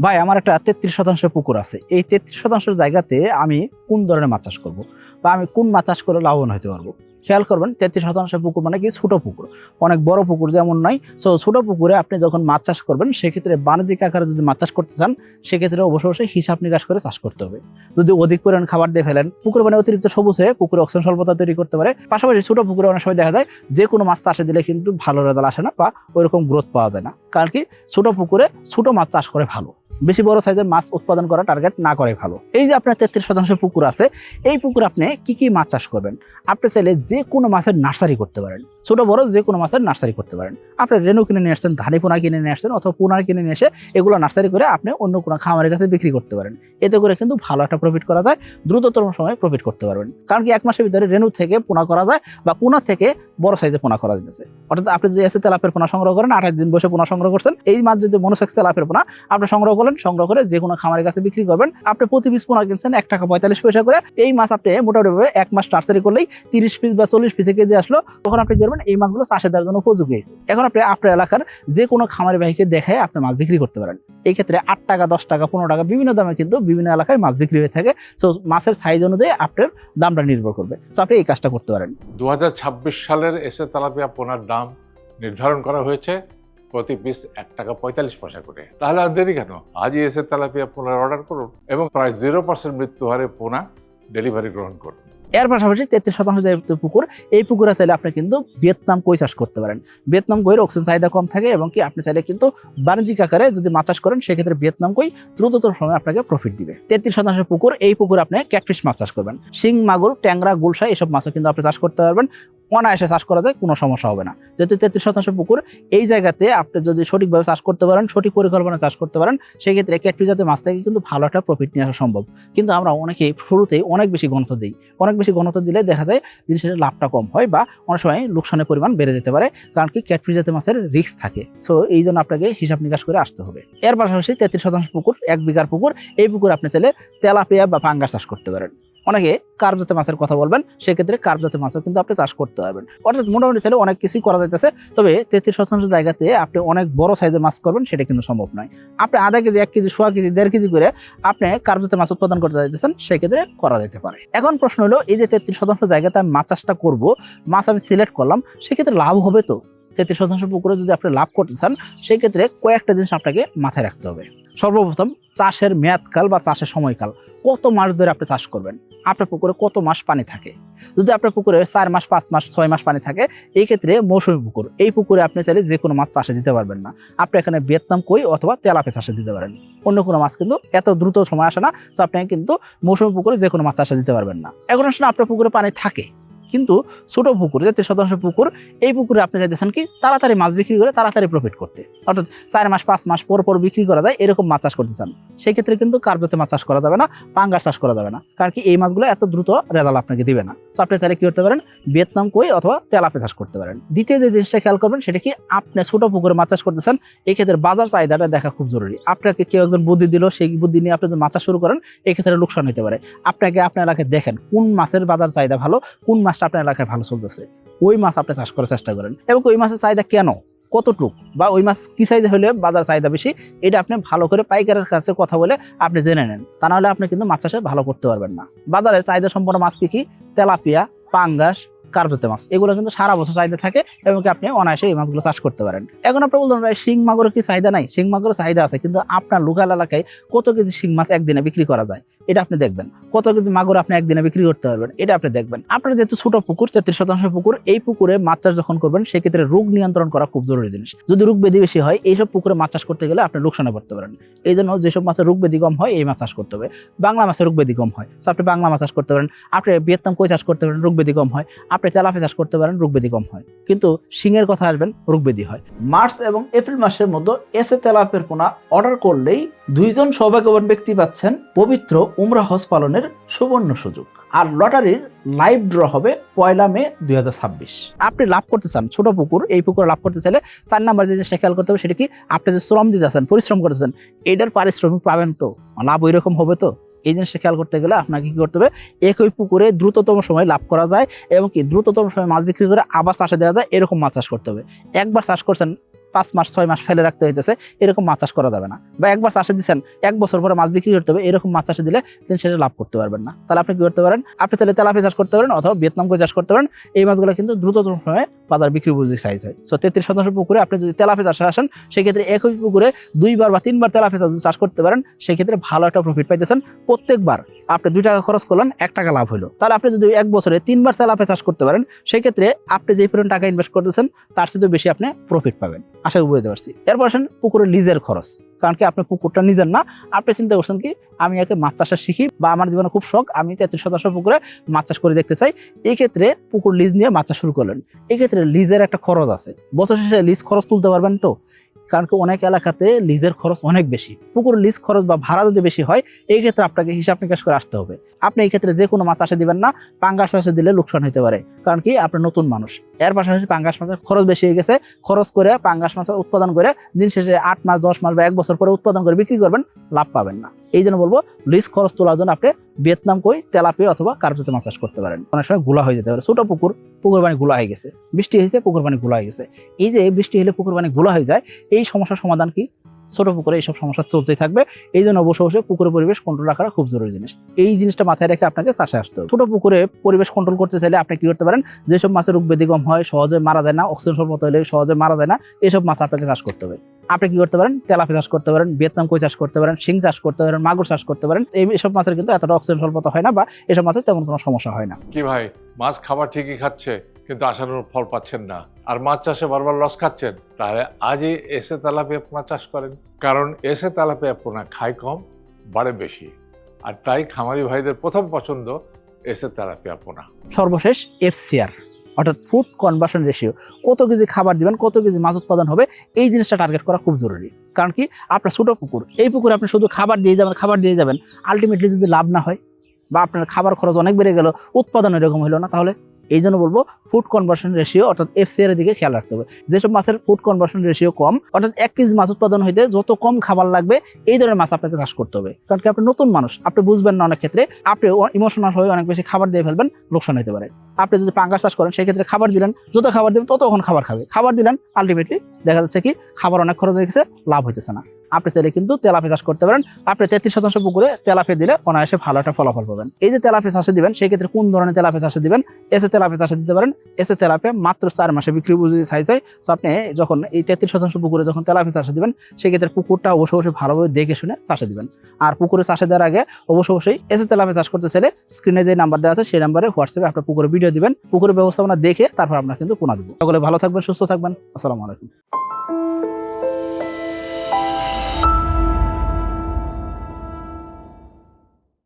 ভাই আমার একটা 33% পুকুর আছে, এই 33% জায়গাতে আমি কোন ধরনের মাছ চাষ করব বা আমি কোন মাছ চাষ করে লাভবান হতে পারবো। খেয়াল করবেন 33% পুকুর মানে কি ছোট পুকুর, অনেক বড় পুকুর যেমন নয়। সো ছোট পুকুরে আপনি যখন মাছ চাষ করবেন সেক্ষেত্রে বাণিজ্যিক আকারে যদি মাছ চাষ করতে চান সেক্ষেত্রে অবশ্যই হিসাব নিকাশ করে চাষ করতে হবে। যদি অধিক পরিমাণ খাবার দিয়ে ফেলেন পুকুর মানে অতিরিক্ত সবুজ হয়ে পুকুরে অক্সিজেন স্বল্পতা তৈরি করতে পারে। পাশাপাশি ছোট পুকুরে অনেক সময় দেখা যায় যে কোনো মাছ চাষে দিলে কিন্তু ভালো রেজাল্ট আসে না বা ওইরকম গ্রোথ পাওয়া যায় না, কারণ কি ছোট পুকুরে ছোট মাছ চাষ করে ভালো, বেশি বড় সাইজের মাছ উৎপাদন করা টার্গেট না করে ভালো। এই যে আপনার 33% পুকুর আছে, এই পুকুর আপনি কি কি মাছ চাষ করবেন? আপনি চাইলে যে কোনো মাছের নার্সারি করতে পারেন, ছোট বড় যে কোনো মাছের নার্সারি করতে পারেন। আপনি রেনু কিনে নিয়ে আসছেন, ধানি পোনা কিনে নিয়ে আসছেন অথবা পোনা কিনে নিয়ে এসে এগুলো নার্সারি করে আপনি অন্য কোনো খামারের কাছে বিক্রি করতে পারেন। এতে করে কিন্তু ভালো একটা প্রফিট করা যায়, দ্রুততম সময়ে প্রফিট করতে পারবেন। কারণ কি 1 মাসের ভিতরে রেনু থেকে পোনা করা যায় বা পোনা থেকে বড় সাইজে পোনা করা যেতেছে। অর্থাৎ আপনি যদি এসে তেলাপের পোনা সংগ্রহ করেন, 28 দিন বসে পোনা সংগ্রহ করছেন, এই মাছ যদি মনোসেক্স তেলাপের পোনা আপনি সংগ্রহ করলেন, সংগ্রহ করে যে কোনো খামারের কাছে বিক্রি করবেন। আপনি প্রতি পিস পোনা কিনছেন 1 টাকা 45 পয়সা করে। এই মাছ আপনি মোটামুটি 1 মাস নার্সারি করলেই 30 পিস বা 40 পিসে কেজি আসলো, তখন আপনি করবেন এই মাছগুলো চাষে দেওয়ার জন্য উপযোগী হয়েছে। এখন আপনি আপনার এলাকার যে কোনো খামারি ভাইকে দেখায় আপনি মাছ বিক্রি করতে পারেন। এই ক্ষেত্রে 8 টাকা 10 টাকা 15 টাকা বিভিন্ন দামে কিন্তু বিভিন্ন এলাকায় মাছ বিক্রি হয়ে থাকে। সো মাছের সাইজ অনুযায়ী আপনার দামটা নির্ভর করবে। সো আপনি এই কাজটা করতে পারেন। 2026 সালের এসে তেলাপিয়া পোনার দাম নির্ধারণ করা হয়েছে প্রতি পিস 1 টাকা 45 পয়সা করে। তাহলে আর দেরি কেন, আজই এসে তেলাপিয়া পোনার অর্ডার করুন এবং প্রায় 0% মৃত্যু হারে পোনা ডেলিভারি গ্রহণ করুন। এর পাশাপাশি 33% যে পুকুর, এই পুকুরে চাইলে আপনি কিন্তু ভিয়েতনাম কই চাষ করতে পারেন। ভিয়েতনাম কইয়ের অক্সিজেন চাহিদা কম থাকে এবং কি আপনি চাইলে কিন্তু বাণিজ্যিক আকারে যদি মাছ চাষ করেন সেক্ষেত্রে ভিয়েতনাম কই দ্রুততম সময় আপনাকে প্রফিট দিবে। 33% পুকুর, এই পুকুরে আপনি ক্যাটফিশ মাছ চাষ করবেন। শিং, মাগুর, ট্যাংরা, গুলশা এসব মাছও কিন্তু আপনি চাষ করতে পারবেন, অনায়াসে চাষ করা যায়, কোনো সমস্যা হবে না। যেহেতু 33% পুকুর, এই জায়গাতে আপনি যদি সঠিকভাবে চাষ করতে পারেন, সঠিক পরিকল্পনা চাষ করতে পারেন, সেক্ষেত্রে ক্যাটফিশ জাতীয় মাছ থেকে কিন্তু ভালো একটা প্রফিট নিয়ে আসা সম্ভব। কিন্তু আমরা অনেকেই শুরুতেই অনেক বেশি ঘনত্ব দিই, অনেক বেশি ঘনত্ব দিলে দেখা যায় জিনিসের লাভটা কম হয় বা অনেক সময় লোকসানের পরিমাণ বেড়ে যেতে পারে, কারণ কি ক্যাটফিশ জাতীয় মাছের রিস্ক থাকে। সো এই জন্য আপনাকে হিসাব নিকাশ করে আসতে হবে। এর পাশাপাশি 33% পুকুর, 1 বিঘার পুকুর, এই পুকুর আপনি চাইলে তেলাপিয়া বা পাঙ্গাস চাষ করতে পারেন। অনেকে কার্প জাতীয় মাছের কথা বলবেন, সেক্ষেত্রে কার্প জাতীয় মাছও কিন্তু আপনি চাষ করতে পারবেন। অর্থাৎ মোটামুটি চাইলে অনেক কিছুই করা যাইতেছে, তবে 33% জায়গাতে আপনি অনেক বড় সাইজের মাছ করবেন সেটা কিন্তু সম্ভব নয়। আপনি আধা কেজি, 1 কেজি, 1.5 কেজি, 1.5 কেজি করে আপনি কার্প জাতীয় মাছ উৎপাদন করতে চাইতেছেন, সেক্ষেত্রে করা যেতে পারে। এখন প্রশ্ন হলো, এই যে 33% জায়গাতে আমি মাছ চাষটা করবো, মাছ আমি সিলেক্ট করলাম, সেক্ষেত্রে লাভ হবে তো? 33% পুকুরে যদি আপনি লাভ করতে চান সেক্ষেত্রে কয়েকটা জিনিস আপনাকে মাথায় রাখতে হবে। সর্বপ্রথম চাষের মেয়াদকাল বা চাষের সময়কাল, কত মাস ধরে আপনি চাষ করবেন, আপনার পুকুরে কত মাস পানি থাকে। যদি আপনার পুকুরে 4 মাস, 5 মাস, 6 মাস পানি থাকে, এই ক্ষেত্রে মৌসুমী পুকুর, এই পুকুরে আপনি চাইলে যে কোনো মাছ চাষে দিতে পারবেন না। আপনি এখানে ভিয়েতনাম কই অথবা তেলাপিয়া চাষে দিতে পারেন। অন্য কোনো মাছ কিন্তু এত দ্রুত সময় আসে না, তো আপনি কিন্তু মৌসুমী পুকুরে যে কোনো মাছ চাষে দিতে পারবেন না। এখন আসলে আপনার পুকুরে পানি থাকে, কিন্তু ছোট পুকুর, 33% পুকুর, এই পুকুরে আপনি চাইতেছেন কি তাড়াতাড়ি মাছ বিক্রি করে তাড়াতাড়ি প্রফিট করতে, অর্থাৎ 4 মাস 5 মাস পর পর বিক্রি করা যায় এরকম মাছ চাষ করতে চান, সেই ক্ষেত্রে কিন্তু কার্প জাতীয় মাছ চাষ করা যাবে না, পাঙ্গাস চাষ করা যাবে না, কারণ কি এই মাছগুলো এত দ্রুত রেজাল্ট আপনাকে দিবে না। তো আপনি চাইলে কি করতে পারেন, ভিয়েতনাম কই অথবা তেলাপিয়া চাষ করতে পারেন। দ্বিতীয় যে জিনিসটা খেয়াল করবেন সেটা কি, আপনি ছোট পুকুরে মাছ চাষ করতেছেন, এই ক্ষেত্রে বাজার চাহিদাটা দেখা খুব জরুরি। আপনাকে কেউ একজন বুদ্ধি দিল, সেই বুদ্ধি নিয়ে আপনি যদি মাছ চাষ শুরু করেন এই ক্ষেত্রে লোকসান হতে পারে। আপনাকে আপনার এলাকায় দেখেন কোন মাছের বাজার চাহিদা ভালো, কোন মাছটা আপনার এলাকায় ভালো চলতেছে, ওই মাছ আপনি চাষ করার চেষ্টা করেন। এবং ওই মাছের চাহিদা কেন, কতটুক, বা ওই মাছ কি সাইজে হলে বাজার চাহিদা বেশি, এটা আপনি ভালো করে পাইকারের কাছে কথা বলে আপনি জেনে নেন। তা নাহলে আপনি কিন্তু মাছ চাষে ভালো করতে পারবেন না। বাজারে চাহিদা সম্পন্ন মাছ কি কি, তেলাপিয়া, পাঙ্গাস, কার্প জাতীয় মাছ, এগুলো কিন্তু সারা বছর চাহিদা থাকে এবং আপনি অনায়াসে এই মাছগুলো চাষ করতে পারেন। এখন আপনি বলতেন ভাই শিং মাগুরের কি চাহিদা নাই? শিং মাগুরের চাহিদা আছে, কিন্তু আপনার লোকাল এলাকায় কত কেজি শিং মাছ একদিনে বিক্রি করা যায় এটা আপনি দেখবেন, কত কেজি মাগুর আপনি একদিনে বিক্রি করতে পারবেন এটা আপনি দেখবেন। আপনার যেহেতু ছোট পুকুর, 33% পুকুর, এই পুকুরে মাছ চাষ যখন করবেন সেক্ষেত্রে রোগ নিয়ন্ত্রণ করা খুব জরুরি জিনিস। যদি রোগ ব্যাধি বেশি হয় এইসব পুকুরে মাছ চাষ করতে গেলে আপনি লোকসানে পড়তে পারেন। এই জন্য যেসব মাছের রোগ ব্যাধি কম হয় এই মাছ চাষ করতে হবে। বাংলা মাছের রোগ ব্যাধি কম হয়, তো আপনি বাংলা মাছ চাষ করতে পারেন। আপনি ভিয়েতনাম কই চাষ করতে পারেন, রোগ ব্যাধি কম হয়। আপনি তেলাপিয়া চাষ করতে পারেন, রোগ ব্যাধি কম হয়। কিন্তু শিঙের কথা আসবেন, রোগ ব্যাধি হয়। মার্চ এবং এপ্রিল মাসের মধ্যে এসে তেলাপিয়ার পোনা অর্ডার করলেই 2 জন সৌভাগ্যবান ব্যক্তি পাচ্ছেন পবিত্র উমরা হজ পালনের সুবর্ণ সুযোগ। আর লটারির লাইভ ড্র হবে 1 মে 2026। আপনি লাভ করতে চান ছোট পুকুর, এই পুকুরে লাভ করতে চাইলে 4 নাম্বার যে জিনিসটা খেয়াল করতে হবে সেটা কি, আপনি যে শ্রম দিতেছেন, পরিশ্রম করতেছেন, এটার পারিশ্রমিক পাবেন তো, লাভ ওই রকম হবে তো। এই জিনিসটা খেয়াল করতে গেলে আপনাকে কি করতে হবে, একই পুকুরে দ্রুততম সময় লাভ করা যায় এবং কি দ্রুততম সময় মাছ বিক্রি করে আবার চাষে দেওয়া যায় এরকম মাছ চাষ করতে হবে। একবার চাষ করছেন 5 মাস 6 মাস ফেলে রাখতে হইতেছে, এরকম মাছ চাষ করা যাবে না। বা একবার চাষে দিচ্ছেন 1 বছর পরে মাছ বিক্রি করতে হবে, এরকম মাছ চাষে দিলে তিনি সেটা লাভ করতে পারবেন না। তাহলে আপনি কি করতে পারেন, আপনি চাইলে তেলাপিয়া চাষ করতে পারেন অথবা ভিয়েতনাম কই চাষ করতে পারেন। এই মাছগুলো কিন্তু দ্রুততম সময়ে বাজার বিক্রি উপযোগী সাইজ হয়। সো 33 পুকুরে আপনি যদি তেলাপিয়া চাষে আসেন, সেক্ষেত্রে একই পুকুরে 2বার বা 3বার তেলাপিয়া চাষ করতে পারেন, সেক্ষেত্রে ভালো একটা প্রফিট পাইতেছেন। প্রত্যেকবার আপনি 2 টাকা খরচ করলেন, 1 টাকা লাভ হলো। তাহলে আপনি যদি 1 বছরে 3বার তেলাপিয়া চাষ করতে পারেন, সেক্ষেত্রে আপনি যে পরিমাণ টাকা ইনভেস্ট করতেছেন তার চেয়ে বেশি আপনি প্রফিট পাবেন, আশা করি বুঝতে পারছি। এরপর আসেন পুকুরের লিজের খরচ। কারণ কি আপনার পুকুরটা নিজের না, আপনি চিন্তা করছেন কি আমি একে মাছ চাষা শিখি বা আমার জীবনে খুব শখ, আমি 33 পুকুরে মাছ চাষ করে দেখতে চাই। এই ক্ষেত্রে পুকুর লিজ নিয়ে মাছ চাষ শুরু করলেন, এই ক্ষেত্রে লিজের একটা খরচ আছে। বছর শেষে লিজ খরচ তুলতে পারবেন তো? কারণ কি অনেক এলাকাতে লিজের খরচ অনেক বেশি। পুকুর লিজ খরচ বা ভাড়া যদি বেশি হয়, এই ক্ষেত্রে আপনাকে হিসাব নিকাশ করে আসতে হবে। আপনি এই ক্ষেত্রে যে কোনো মাছ চাষে দিবেন না, পাঙ্গাস চাষে দিলে লোকসান হতে পারে। কারণ কি আপনি নতুন মানুষ, এর পাশাপাশি পাঙ্গাস মাছের খরচ বেশি হয়ে গেছে। খরচ করে পাঙ্গাস মাছের উৎপাদন করে দিন শেষে 8 মাস 10 মাস বা 1 বছর পরে উৎপাদন করে বিক্রি করবেন, লাভ পাবেন না। এই জন্য বলবো লিজ খরচ তোলার জন্য আপনি ভিয়েতনাম কই, তেলাপিয়া অথবা কার্পেতে মাছ চাষ করতে পারেন। অনেক সময় গুলা হয়ে যেতে পারে, ছোট পুকুর পানি গুলা হয়ে গেছে, বৃষ্টি হয়েছে পুকুর পানি গুলা হয়ে গেছে। এই যে বৃষ্টি হলে পুকুর পানি গুলা হয়ে যায়, এই সমস্যার সমাধান কি? ছোট পুকুরে এইসব সমস্যা চলতেই থাকবে। এই জন্য অবশ্যই পুকুরের পরিবেশ কন্ট্রোল রাখা খুব জরুরি জিনিস। এই জিনিসটা মাথায় রেখে আপনাকে চাষে আসতে হবে। ছোট পুকুরে পরিবেশ কন্ট্রোল করতে চাইলে আপনি কি করতে পারেন, যেসব মাছের রোগ ব্যাধি কম হয়, সহজে মারা যায় না, অক্সিজেন স্বল্পতা হলে সহজে মারা যায় না, এসব মাছ আপনাকে চাষ করতে হবে। আপনি কি করতে পারেন, তেলাপিয়া চাষ করতে পারেন, ভিয়েতনাম কই চাষ করতে পারেন, শিং চাষ করতে পারেন, মাগুর চাষ করতে পারেন। এইসব মাছের কিন্তু এতটা অক্সিজেন স্বল্পতা হয় না বা এসব মাছের তেমন কোনো সমস্যা হয় না। কি ভাই, মাছ খাবার ঠিকই খাচ্ছে কিন্তু আশানুরূপ ফল পাচ্ছেন না, আর মাছ চাষে বারবার লস খাচ্ছেন, তাহলে আজই এসে তেলাপিয়া পোনা চাষ করেন। কারণ এসে তেলাপিয়া পোনা খায় কম, বাড়ে বেশি, আর তাই খামারি ভাইদের প্রথম পছন্দ এসে তেলাপিয়া পোনা। সর্বশেষ FCR অর্থাৎ ফুড কনভার্সন রেশিও। কত কেজি খাবার দিবেন, কত কেজি মাছ উৎপাদন হবে, এই জিনিসটা টার্গেট করা খুব জরুরি। কারণ কি আপনার ছোট পুকুর, এই পুকুরে আপনি শুধু খাবার দিয়ে যাবেন, আলটিমেটলি যদি লাভ না হয় বা আপনার খাবার খরচ অনেক বেড়ে গেল, উৎপাদন এরকম হলো না, তাহলে এই জন্য বলবো ফুড কনভার্সন রেশিও অর্থাৎ FCR এর দিকে খেয়াল রাখতে হবে। যেসব মাছের ফুড কনভার্সন রেশিও কম, অর্থাৎ 1 কেজি মাছ উৎপাদন হইতে যত কম খাবার লাগবে, এই ধরনের মাছ আপনাকে চাষ করতে হবে। কারণ কি আপনি নতুন মানুষ, আপনি বুঝবেন না, অনেক ক্ষেত্রে আপনি ইমোশনাল হয়ে অনেক বেশি খাবার দিয়ে ফেলবেন, লোকসান হতে পারে। আপনি যদি পাঙ্গাস চাষ করেন, সেই ক্ষেত্রে খাবার দিলেন, যত খাবার দিবেন ততক্ষণ খাবার খাবে, খাবার দিলেন, আলটিমেটলি দেখা যাচ্ছে কি খাবার অনেক খরচ হয়ে গেছে, লাভ হইতেছে না। আপনি চাইলে কিন্তু তেলাপিয়া চাষ করতে পারেন। আপনি 33% পুকুরে তেলাপিয়া দিলে অনায়াসে ভালো একটা ফলাফল পাবেন। এই যে তেলাপিয়া চাষে দিবেন, সেই ক্ষেত্রে কোন ধরনের তেলাপিয়া চাষে দিবেন? এসে তেলাপিয়া চাষে দিতে পারেন। এসে তেলাপিয়া মাত্র 4 মাসে বিক্রি উপযোগী সাইজ হয়। সো আপনি যখন এই 33% পুকুরে যখন তেলাপিয়া চাষে দিবেন, সেই ক্ষেত্রে পুকুরটা অবশ্যই ভালোভাবে দেখে শুনে চাষে দিবেন। আর পুকুরে চাষে দেওয়ার আগে অবশ্যই এসে তেলাপিয়া চাষ করতে চাইলে স্ক্রিনে যে নাম্বার দেওয়া আছে সেই নাম্বারে হোয়াটসঅ্যাপে আপনার পুকুরে ভিডিও দিবেন, পুকুরের ব্যবস্থাপনা দেখে তারপর আপনার কিন্তু পোনা দিব। সকলে ভালো থাকবেন, সুস্থ থাকবেন। আসসালামু আলাইকুম।